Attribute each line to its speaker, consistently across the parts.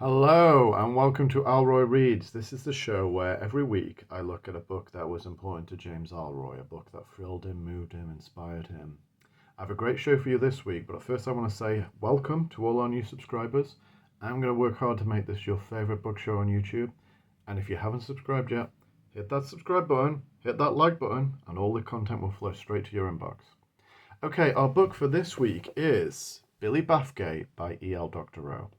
Speaker 1: Hello, and welcome to Ellroy Reads. This is the show where every week I look at a book that was important to James Ellroy, a book that thrilled him, moved him, inspired him. I have a great show for you this week, but first I want to say welcome to all our new subscribers. I'm going to work hard to make this your favorite book show on YouTube. And if you haven't subscribed yet, hit that subscribe button, hit that like button, and all the content will flow straight to your inbox. Okay, our book for this week is Billy Bathgate by E.L. Doctorow.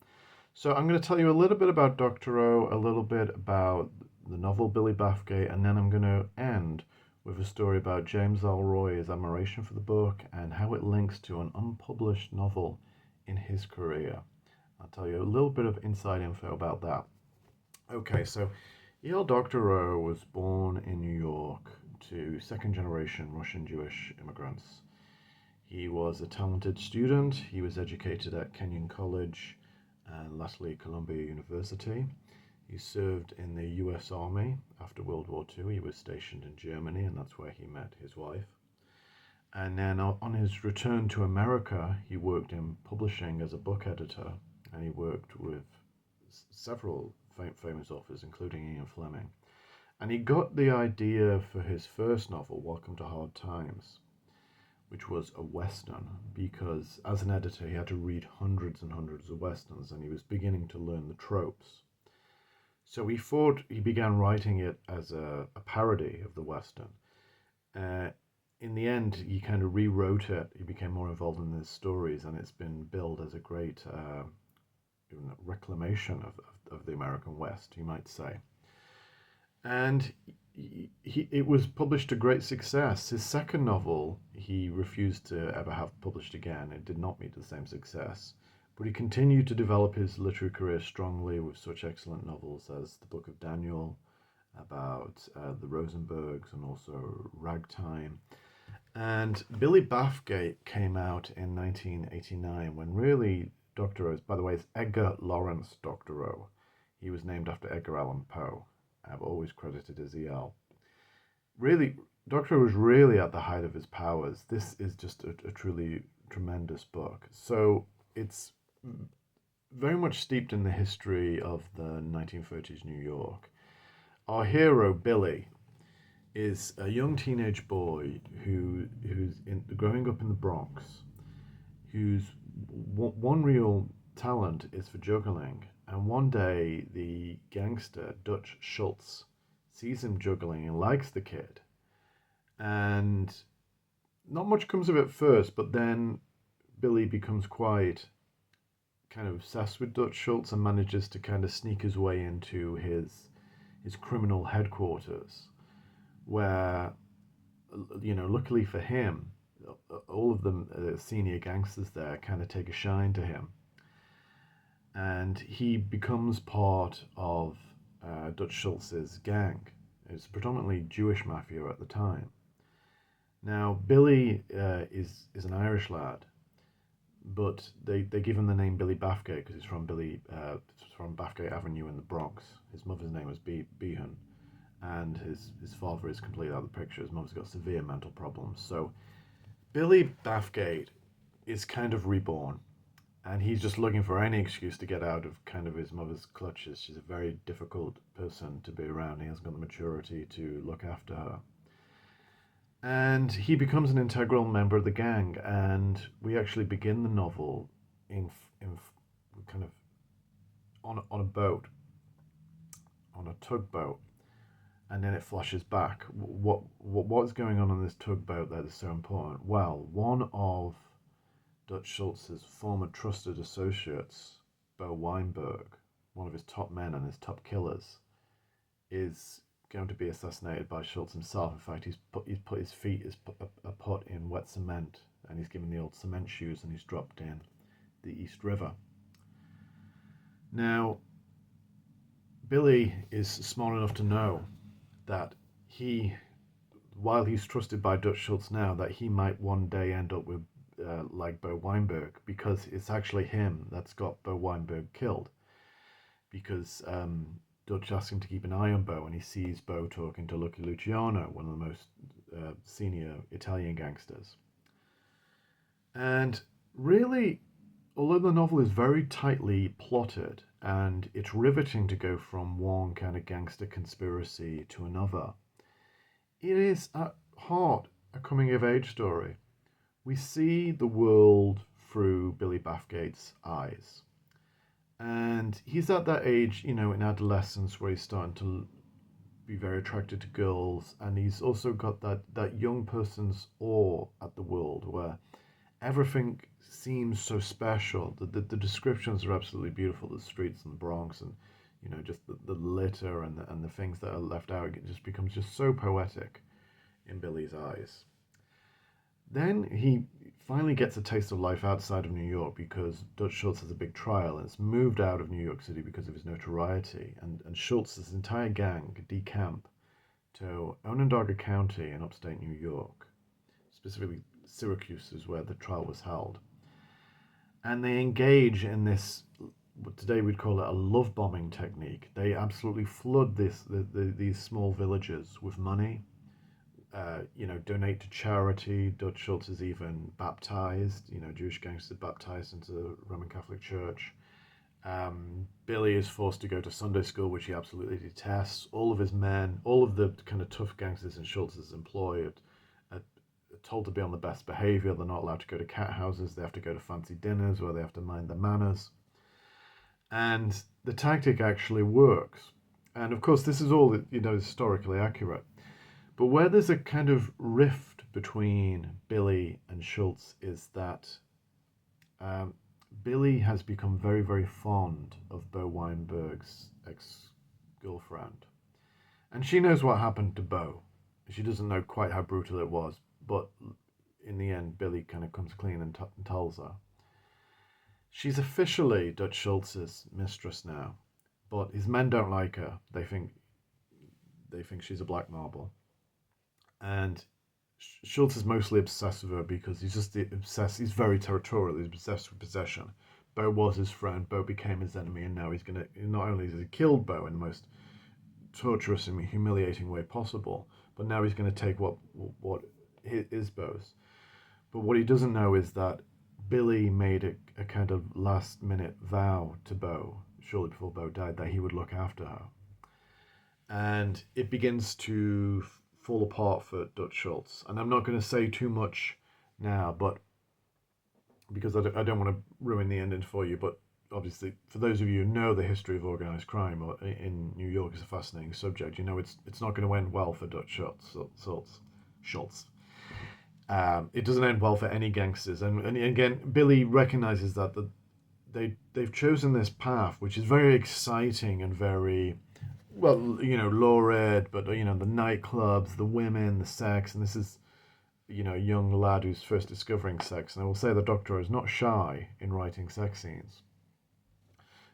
Speaker 1: So I'm going to tell you a little bit about Doctorow, a little bit about the novel Billy Bathgate, and then I'm going to end with a story about James Ellroy's admiration for the book and how it links to an unpublished novel in his career. I'll tell you a little bit of inside info about that. Okay, so E.L. Doctorow was born in New York to second generation Russian Jewish immigrants. He was a talented student. He was educated at Kenyon College and lastly Columbia University. He served in the US Army after World War II. He was stationed in Germany, and that's where he met his wife. And then on his return to America, he worked in publishing as a book editor, and he worked with several famous authors, including Ian Fleming. And he got the idea for his first novel, Welcome to Hard Times, which was a Western, because as an editor he had to read hundreds and hundreds of Westerns and he was beginning to learn the tropes. So he began writing it as a parody of the Western. In the end, he kind of rewrote it. He became more involved in the stories, and it's been billed as a great reclamation of the American West, you might say. And it was published to great success. His second novel, he refused to ever have published again. It did not meet the same success. But he continued to develop his literary career strongly with such excellent novels as The Book of Daniel, about the Rosenbergs, and also Ragtime. And Billy Bathgate came out in 1989 when really Doctorow, by the way, it's Edgar Lawrence Doctorow. He was named after Edgar Allan Poe. I've always credited as EL. Really, Doctor was really at the height of his powers. This is just a truly tremendous book. So it's very much steeped in the history of the 1930s New York. Our hero, Billy, is a young teenage boy who's growing up in the Bronx, whose one real talent is for juggling. And one day, the gangster, Dutch Schultz, sees him juggling and likes the kid. And not much comes of it first, but then Billy becomes quite kind of obsessed with Dutch Schultz and manages to kind of sneak his way into his criminal headquarters, where, luckily for him, all of the senior gangsters there kind of take a shine to him. And he becomes part of Dutch Schultz's gang. It's predominantly Jewish mafia at the time. Now, Billy is an Irish lad, but they give him the name Billy Bathgate because he's from from Bathgate Avenue in the Bronx. His mother's name was Behan, and his father is completely out of the picture. His mother's got severe mental problems. So Billy Bathgate is kind of reborn. And he's just looking for any excuse to get out of kind of his mother's clutches. She's a very difficult person to be around. He hasn't got the maturity to look after her. And he becomes an integral member of the gang. And we actually begin the novel in kind of on a boat, on a tugboat. And then it flashes back. What's going on this tugboat that is so important? Well, one of Dutch Schultz's former trusted associates, Bo Weinberg, one of his top men and his top killers, is going to be assassinated by Schultz himself. In fact, he's put his feet are put in wet cement, and he's given the old cement shoes, and he's dropped in the East River. Now, Billy is smart enough to know that while he's trusted by Dutch Schultz now, that he might one day end up with like Bo Weinberg, because it's actually him that's got Bo Weinberg killed. Because Dutch asks him to keep an eye on Bo, and he sees Bo talking to Lucky Luciano, one of the most senior Italian gangsters. And really, although the novel is very tightly plotted and it's riveting to go from one kind of gangster conspiracy to another, it is at heart a coming of age story. We see the world through Billy Bathgate's eyes. And he's at that age, in adolescence where he's starting to be very attracted to girls. And he's also got that young person's awe at the world where everything seems so special. The descriptions are absolutely beautiful. The streets in the Bronx and, just the litter and the things that are left out. It just becomes just so poetic in Billy's eyes. Then he finally gets a taste of life outside of New York because Dutch Schultz has a big trial and it's moved out of New York City because of his notoriety. And Schultz's entire gang decamp to Onondaga County in upstate New York, specifically Syracuse is where the trial was held. And they engage in this, what today we'd call it a love bombing technique. They absolutely flood these small villages with money. Donate to charity. Dutch Schultz is even baptized, Jewish gangsters baptized into the Roman Catholic Church. Billy is forced to go to Sunday school, which he absolutely detests. All of his men, all of the kind of tough gangsters in Schultz's employ are told to be on the best behavior. They're not allowed to go to cat houses. They have to go to fancy dinners where they have to mind their manners. And the tactic actually works. And of course, this is all, historically accurate. But where there's a kind of rift between Billy and Schultz is that Billy has become very, very fond of Bo Weinberg's ex-girlfriend. And she knows what happened to Bo. She doesn't know quite how brutal it was, but in the end, Billy kind of comes clean and tells her. She's officially Dutch Schultz's mistress now, but his men don't like her. They think she's a black marble. And Schultz is mostly obsessed with her because he's just obsessed. He's very territorial. He's obsessed with possession. Bo was his friend. Bo became his enemy, and now he's gonna. Not only has he killed Bo in the most torturous and humiliating way possible, but now he's going to take what is Bo's. But what he doesn't know is that Billy made a kind of last minute vow to Bo, shortly before Bo died, that he would look after her. And it begins to fall apart for Dutch Schultz. And I'm not going to say too much now, but because I don't want to ruin the ending for you, but obviously, for those of you who know the history of organised crime in New York is a fascinating subject. It's not going to end well for Dutch Schultz. It doesn't end well for any gangsters. And again, Billy recognises that they've chosen this path, which is very exciting and very, well, lurid, but, the nightclubs, the women, the sex, and this is, a young lad who's first discovering sex. And I will say the Doctorow is not shy in writing sex scenes.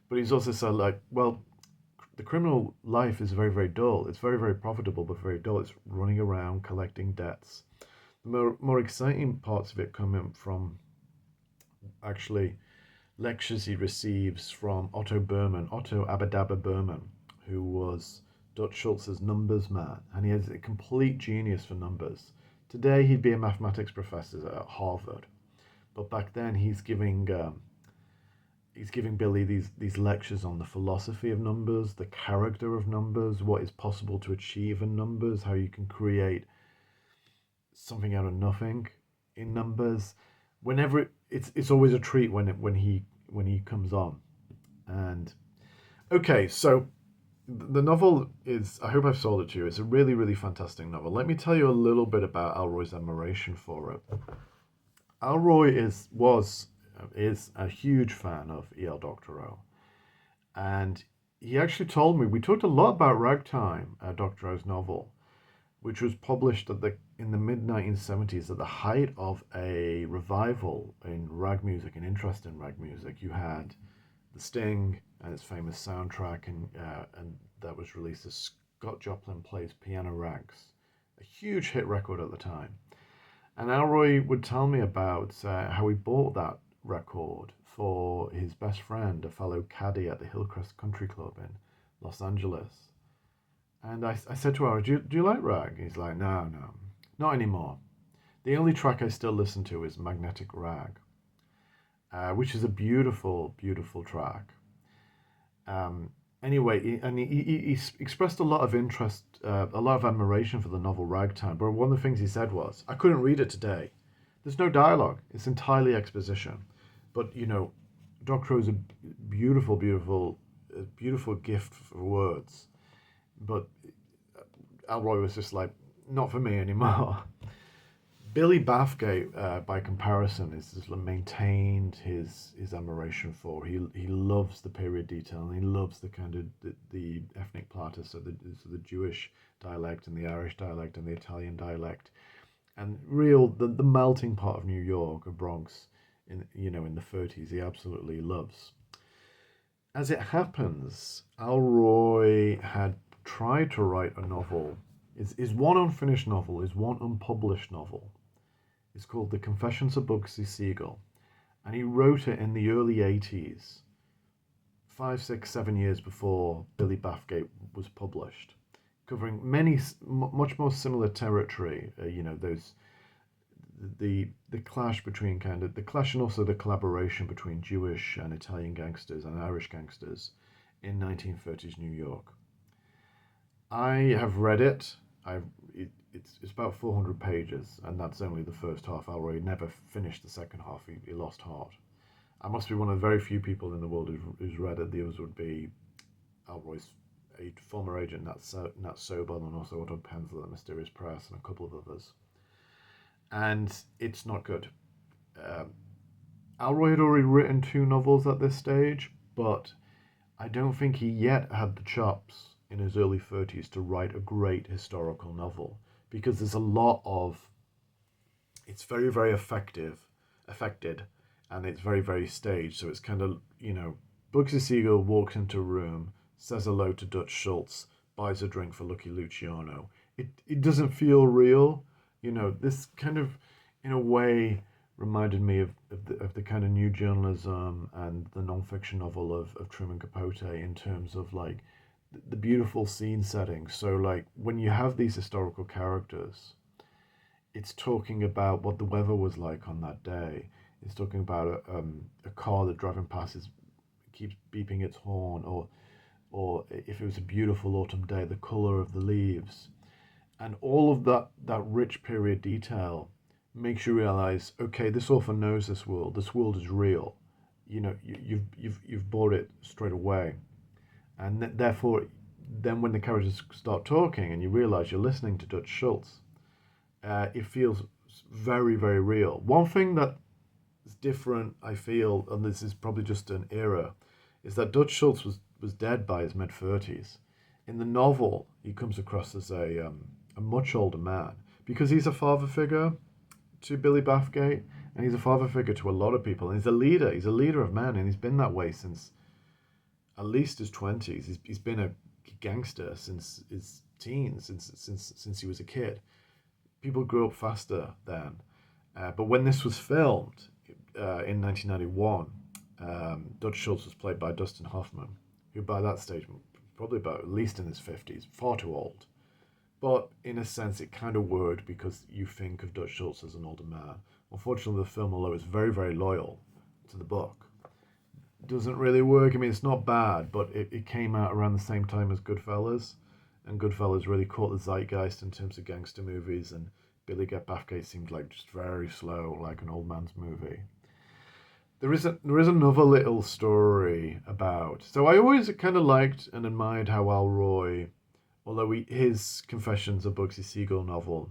Speaker 1: But he's also said, the criminal life is very, very dull. It's very, very profitable, but very dull. It's running around collecting debts. The more exciting parts of it come from actually lectures he receives from Otto Abadaba Berman, who was Dutch Schultz's numbers man, and he has a complete genius for numbers. Today he'd be a mathematics professor at Harvard, but back then he's giving Billy these lectures on the philosophy of numbers, the character of numbers, what is possible to achieve in numbers, how you can create something out of nothing in numbers. Whenever it's always a treat when he comes on. And okay, so the novel is, I hope I've sold it to you. It's a really, really fantastic novel. Let me tell you a little bit about Ellroy's admiration for it. Ellroy is a huge fan of E.L. Doctorow. And he actually told me, we talked a lot about Ragtime, Doctorow's novel, which was published in the mid-1970s at the height of a revival in rag music and interest in rag music. You had The Sting and its famous soundtrack, and that was released as Scott Joplin Plays Piano Rags, a huge hit record at the time. And Ellroy would tell me about how he bought that record for his best friend, a fellow caddy at the Hillcrest Country Club in Los Angeles. And I said to Ellroy, do you like rag? He's like, no, not anymore. The only track I still listen to is Magnetic Rag. which is a beautiful, beautiful track. Anyway, he expressed a lot of interest, a lot of admiration for the novel Ragtime. But one of the things he said was, "I couldn't read it today. There's no dialogue. It's entirely exposition." But Doctorow's a beautiful, beautiful, beautiful gift for words. But Ellroy was just like, not for me anymore. Billy Bathgate, by comparison, is just maintained his admiration for. He loves the period detail, and he loves the kind of the ethnic plata, so the Jewish dialect and the Irish dialect and the Italian dialect, and the melting pot of New York, of Bronx, in the 30s. He absolutely loves. As it happens, Ellroy had tried to write a novel. Is one unfinished novel, is one unpublished novel. It's called The Confessions of Bugsy Siegel, and he wrote it in the early 80s, 5, 6, 7 years before Billy Bathgate was published, covering much more similar territory. The clash between the clash and also the collaboration between Jewish and Italian gangsters and Irish gangsters in 1930s New York. I have read it. It's about 400 pages, and that's only the first half. Ellroy never finished the second half. He lost heart. I must be one of the very few people in the world who's read it. The others would be Ellroy's former agent, Nat Sobel, and also Otto Penzler at Mysterious Press, and a couple of others. And it's not good. Ellroy had already written 2 novels at this stage, but I don't think he yet had the chops in his early 30s to write a great historical novel, because there's a lot of, it's very, very affected, and it's very, very staged. So it's kind of, Bugsy Siegel walks into a room, says hello to Dutch Schultz, buys a drink for Lucky Luciano. It doesn't feel real. This kind of, in a way, reminded me of the kind of new journalism and the non-fiction novel of Truman Capote, in terms of like the beautiful scene setting. So like when you have these historical characters, it's talking about what the weather was like on that day. It's talking about a car that driving past keeps beeping its horn, or if it was a beautiful autumn day, the color of the leaves, and all of that rich period detail makes you realize, okay, this author knows this world. This world is real. You've bought it straight away. And therefore, then when the characters start talking and you realize you're listening to Dutch Schultz, it feels very, very real. One thing that is different, I feel, and this is probably just an era, is that Dutch Schultz was dead by his mid-30s. In the novel, he comes across as a much older man, because he's a father figure to Billy Bathgate, and he's a father figure to a lot of people. And he's a leader. He's a leader of men, and he's been that way since at least his 20s. He's been a gangster since his teens, since he was a kid. People grew up faster then. But when this was filmed in 1991, Dutch Schultz was played by Dustin Hoffman, who by that stage probably about at least in his 50s, far too old. But in a sense, it kind of worked, because you think of Dutch Schultz as an older man. Unfortunately, the film, although it's very, very loyal to the book, doesn't really work. I mean, it's not bad, but it came out around the same time as Goodfellas, and Goodfellas really caught the zeitgeist in terms of gangster movies, and Billy Bathgate seemed like just very slow, like an old man's movie. There is another little story about. So I always kind of liked and admired how Ellroy, although his Confessions of Bugsy Siegel novel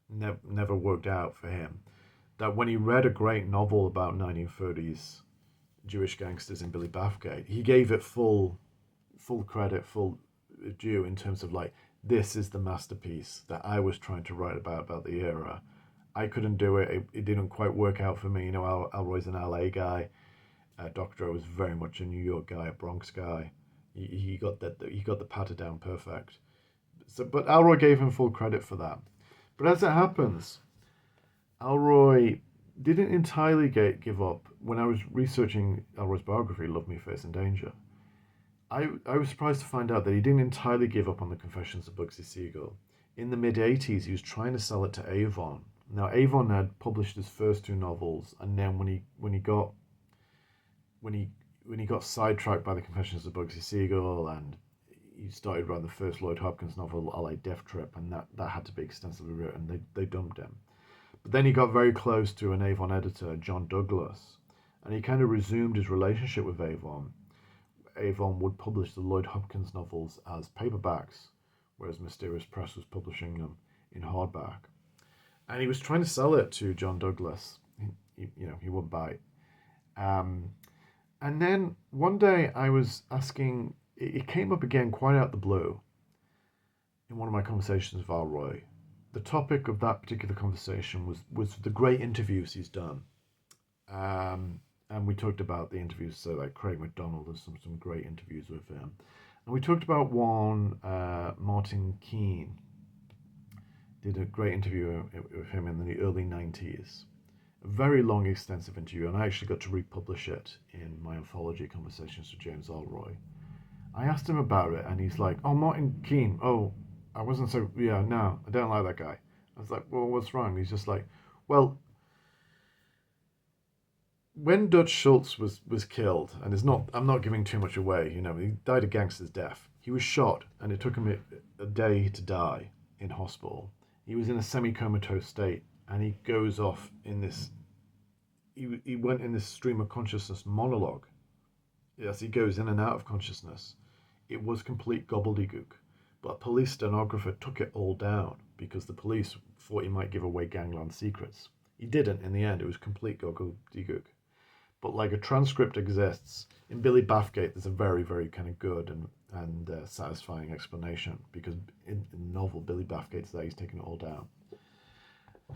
Speaker 1: never worked out for him, that when he read a great novel about 1930s Jewish gangsters in Billy Bathgate, he gave it full credit, full due, in terms of like, this is the masterpiece that I was trying to write about the era. I couldn't do it. It didn't quite work out for me. Ellroy's an LA guy. Doctorow was very much a New York guy, a Bronx guy. He got the patter down perfect. So, but Ellroy gave him full credit for that. But as it happens, Ellroy didn't entirely give up. When I was researching Ellroy's biography, Love Me, Face and Danger, I was surprised to find out that he didn't entirely give up on the Confessions of Bugsy Siegel. In the mid-80s, he was trying to sell it to Avon, Now Avon had published his first two novels, and then when he got when he when he got sidetracked by the Confessions of Bugsy Siegel, and he started writing the first Lloyd Hopkins novel, LA Death Trip, and that had to be extensively written. They dumped him. But then he got very close to an Avon editor, John Douglas, and he kind of resumed his relationship with Avon. Avon would publish the Lloyd Hopkins novels as paperbacks, whereas Mysterious Press was publishing them in hardback. And he was trying to sell it to John Douglas. He wouldn't buy it. And then one day I was asking, it came up again quite out of the blue in one of my conversations with Ellroy. The topic of that particular conversation was the great interviews he's done. And we talked about the interviews, so like Craig McDonald, there's some great interviews with him. And we talked about one, Martin Keane did a great interview with him in the early 90s. A very long, extensive interview, and I actually got to republish it in my anthology, Conversations with James Ellroy. I asked him about it, and he's like, "Oh, Martin Keane, no, I don't like that guy." I was like, "Well, what's wrong?" He's just like, "Well, when Dutch Schultz was killed, and I'm not giving too much away, he died a gangster's death. He was shot, and it took him a day to die in hospital. He was in a semi-comatose state, and he goes off in this, he went in this stream of consciousness monologue. As he goes in and out of consciousness, it was complete gobbledygook. But a police stenographer took it all down because the police thought he might give away gangland secrets. He didn't in the end. It was complete gobbledygook. But like a transcript exists, in Billy Bathgate, there's a very, very kind of good and satisfying explanation, because in the novel, Billy Bathgate's there, he's taking it all down.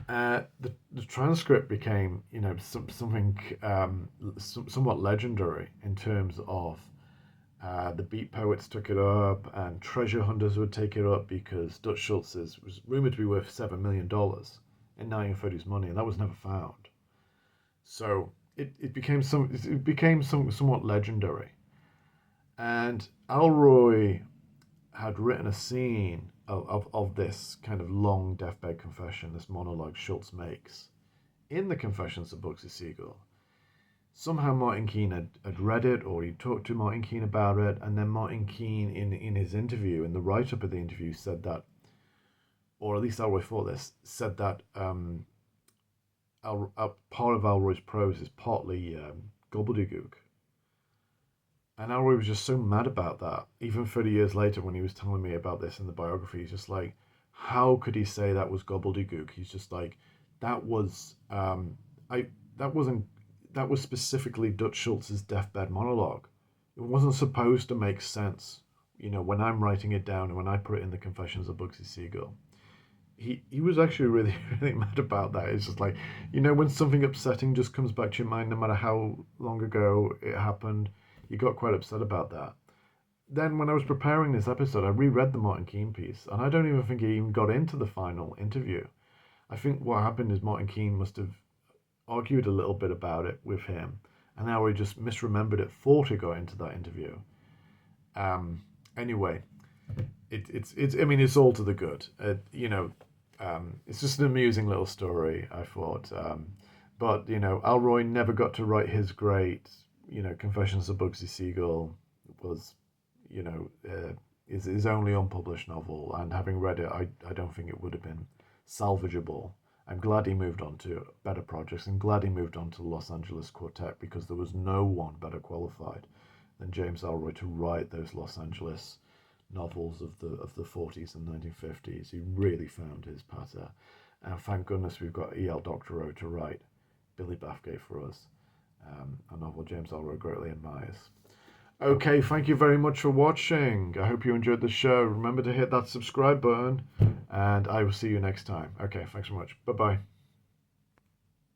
Speaker 1: The transcript became, something somewhat legendary in terms of the beat poets took it up, and treasure hunters would take it up, because Dutch Schultz was rumored to be worth $7 million in 1930s money, and that was never found. So it became somewhat legendary. And Ellroy had written a scene of this kind of long deathbed confession, this monologue Schultz makes, in the Confessions of Bugsy Siegel. Somehow Martin Keane had read it, or he talked to Martin Keane about it, and then Martin Keane, in his interview, in the write-up of the interview, said that, or at least Ellroy thought this, said that part of Ellroy's prose is partly gobbledygook. And Ellroy was just so mad about that. Even 30 years later, when he was telling me about this in the biography, he's just like, how could he say that was gobbledygook? He's just like, that was specifically Dutch Schultz's deathbed monologue. It wasn't supposed to make sense, when I'm writing it down and when I put it in the Confessions of Bugsy Siegel. He was actually really, really mad about that. It's just like, when something upsetting just comes back to your mind, no matter how long ago it happened, he got quite upset about that. Then when I was preparing this episode, I reread the Martin Keane piece, and I don't even think he even got into the final interview. I think what happened is Martin Keane must have argued a little bit about it with him, and now he just misremembered it, thought he got into that interview. Anyway, it's all to the good. It's just an amusing little story, I thought. But Ellroy never got to write his great, Confessions of Bugsy Siegel was, his only unpublished novel, and having read it, I don't think it would have been salvageable. I'm glad he moved on to better projects, and glad he moved on to the Los Angeles Quartet, because there was no one better qualified than James Ellroy to write those Los Angeles novels of the 40s and 1950s. He really found his patter, and thank goodness we've got E.L. Doctorow to write Billy Bathgate for us, a novel James Ellroy greatly admires. Okay, thank you very much for watching. I hope you enjoyed the show. Remember to hit that subscribe button, and I will see you next time. Okay, thanks so much. Bye-bye.